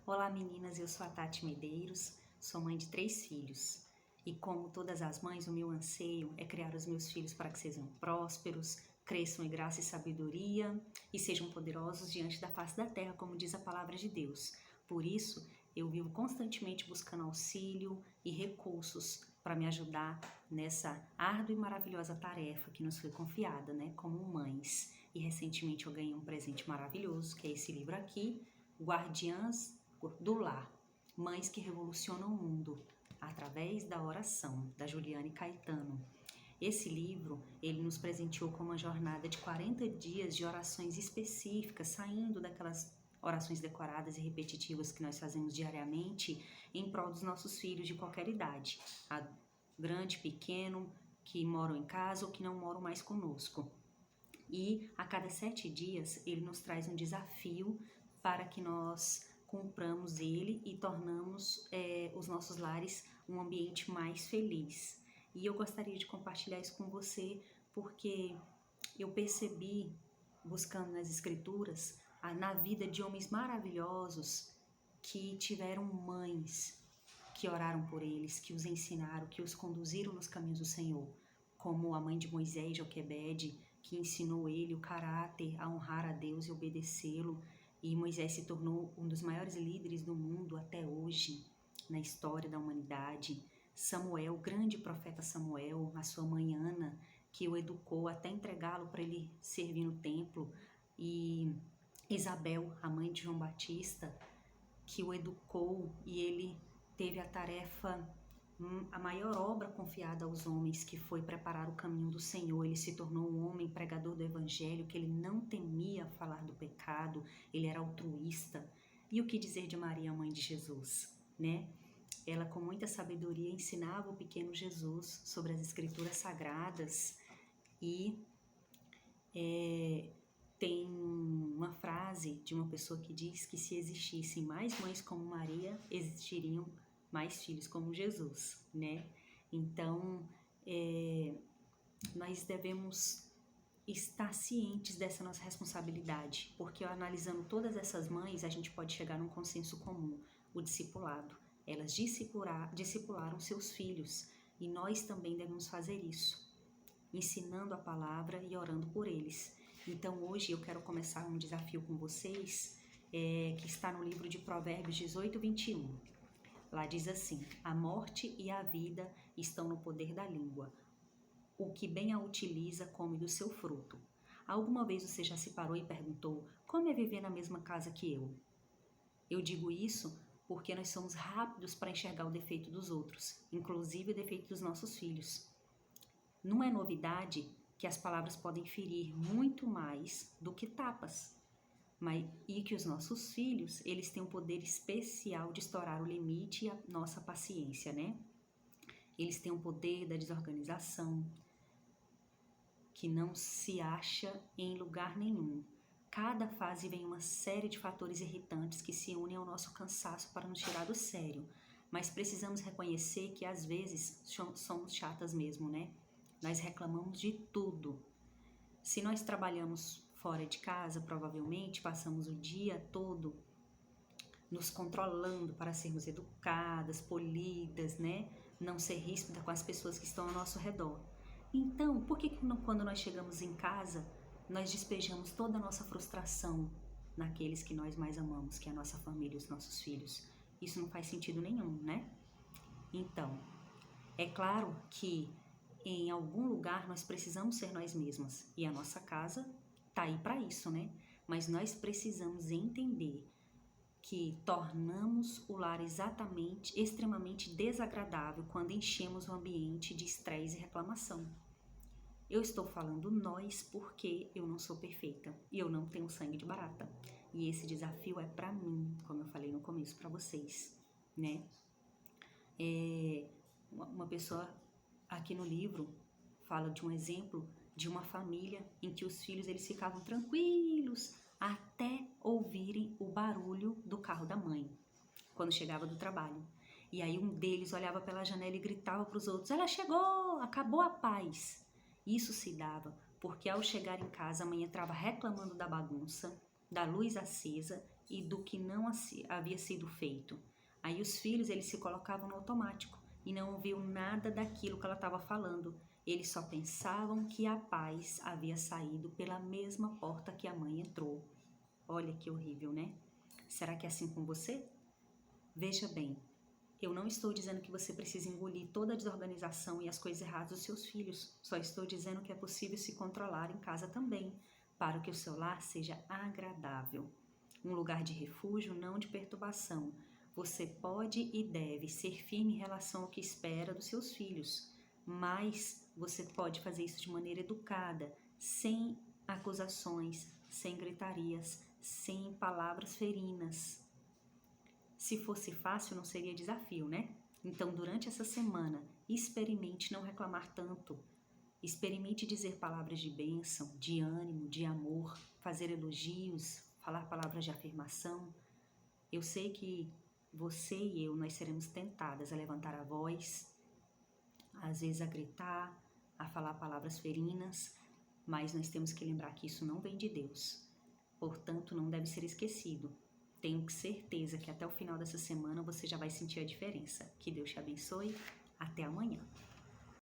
Olá meninas, eu sou a Tati Medeiros, sou mãe de 3 filhos. E como todas as mães, o meu anseio é criar os meus filhos para que sejam prósperos, cresçam em graça e sabedoria e sejam poderosos diante da face da terra, como diz a palavra de Deus. Por isso, eu vivo constantemente buscando auxílio e recursos para me ajudar nessa árdua e maravilhosa tarefa que nos foi confiada, como mães. E recentemente eu ganhei um presente maravilhoso, que é esse livro aqui, Guardiãs do Lar, Mães que Revolucionam o Mundo, através da oração, da Juliane Caetano. Esse livro, ele nos presenteou com uma jornada de 40 dias de orações específicas, saindo daquelas orações decoradas e repetitivas que nós fazemos diariamente em prol dos nossos filhos de qualquer idade, grande, pequeno, que moram em casa ou que não moram mais conosco. E a cada 7 dias ele nos traz um desafio para que nós cumpramos ele e tornamos os nossos lares um ambiente mais feliz. E eu gostaria de compartilhar isso com você porque eu percebi, buscando nas escrituras, na vida de homens maravilhosos que tiveram mães que oraram por eles, que os ensinaram, que os conduziram nos caminhos do Senhor, como a mãe de Moisés, Joquebede, que ensinou ele o caráter a honrar a Deus e obedecê-lo, e Moisés se tornou um dos maiores líderes do mundo até hoje, na história da humanidade. Samuel, o grande profeta Samuel, a sua mãe Ana, que o educou até entregá-lo para ele servir no templo, e Isabel, a mãe de João Batista, que o educou e ele teve a tarefa, a maior obra confiada aos homens, que foi preparar o caminho do Senhor. Ele se tornou um homem pregador do Evangelho, que ele não temia falar do pecado, ele era altruísta. E o que dizer de Maria, mãe de Jesus, né? Ela, com muita sabedoria, ensinava o pequeno Jesus sobre as Escrituras Sagradas e tem uma frase de uma pessoa que diz que se existissem mais mães como Maria, existiriam mais filhos como Jesus, né? Então, nós devemos estar cientes dessa nossa responsabilidade, porque analisando todas essas mães, a gente pode chegar num consenso comum, o discipulado. Elas discipularam seus filhos e nós também devemos fazer isso, ensinando a palavra e orando por eles. Então hoje eu quero começar um desafio com vocês, que está no livro de Provérbios 18, 21. Lá diz assim: a morte e a vida estão no poder da língua. O que bem a utiliza come do seu fruto. Alguma vez você já se parou e perguntou: como é viver na mesma casa que eu? Eu digo isso porque nós somos rápidos para enxergar o defeito dos outros, inclusive o defeito dos nossos filhos. Não é novidade que as palavras podem ferir muito mais do que tapas, e que os nossos filhos, eles têm um poder especial de estourar o limite e a nossa paciência, né? Eles têm o poder da desorganização, que não se acha em lugar nenhum. Cada fase vem uma série de fatores irritantes que se unem ao nosso cansaço para nos tirar do sério, mas precisamos reconhecer que às vezes somos chatas mesmo, né? Nós reclamamos de tudo. Se nós trabalhamos fora de casa, provavelmente passamos o dia todo nos controlando para sermos educadas, polidas, né? Não ser ríspida com as pessoas que estão ao nosso redor. Então, por que quando nós chegamos em casa, nós despejamos toda a nossa frustração naqueles que nós mais amamos, que é a nossa família e os nossos filhos? Isso não faz sentido nenhum, né? Então, é claro que em algum lugar nós precisamos ser nós mesmas e a nossa casa tá aí para isso, né? Mas nós precisamos entender que tornamos o lar extremamente desagradável quando enchemos o ambiente de estresse e reclamação. Eu estou falando nós porque eu não sou perfeita e eu não tenho sangue de barata. E esse desafio é para mim, como eu falei no começo para vocês, né? Uma pessoa aqui no livro fala de um exemplo de uma família em que os filhos eles ficavam tranquilos até ouvirem o barulho do carro da mãe quando chegava do trabalho. E aí um deles olhava pela janela e gritava para os outros: ela chegou, acabou a paz. Isso se dava porque ao chegar em casa a mãe entrava reclamando da bagunça, da luz acesa e do que não havia sido feito. Aí os filhos, eles se colocavam no automático e não ouviam nada daquilo que ela estava falando. Eles só pensavam que a paz havia saído pela mesma porta que a mãe entrou. Olha que horrível, né? Será que é assim com você? Veja bem, eu não estou dizendo que você precisa engolir toda a desorganização e as coisas erradas dos seus filhos. Só estou dizendo que é possível se controlar em casa também, para que o seu lar seja agradável. Um lugar de refúgio, não de perturbação. Você pode e deve ser firme em relação ao que espera dos seus filhos, mas você pode fazer isso de maneira educada, sem acusações, sem gritarias, sem palavras ferinas. Se fosse fácil, não seria desafio, né? Então, durante essa semana, experimente não reclamar tanto. Experimente dizer palavras de bênção, de ânimo, de amor, fazer elogios, falar palavras de afirmação. Eu sei que você e eu, nós seremos tentadas a levantar a voz, às vezes a gritar, a falar palavras ferinas, mas nós temos que lembrar que isso não vem de Deus. Portanto, não deve ser esquecido. Tenho certeza que até o final dessa semana você já vai sentir a diferença. Que Deus te abençoe. Até amanhã.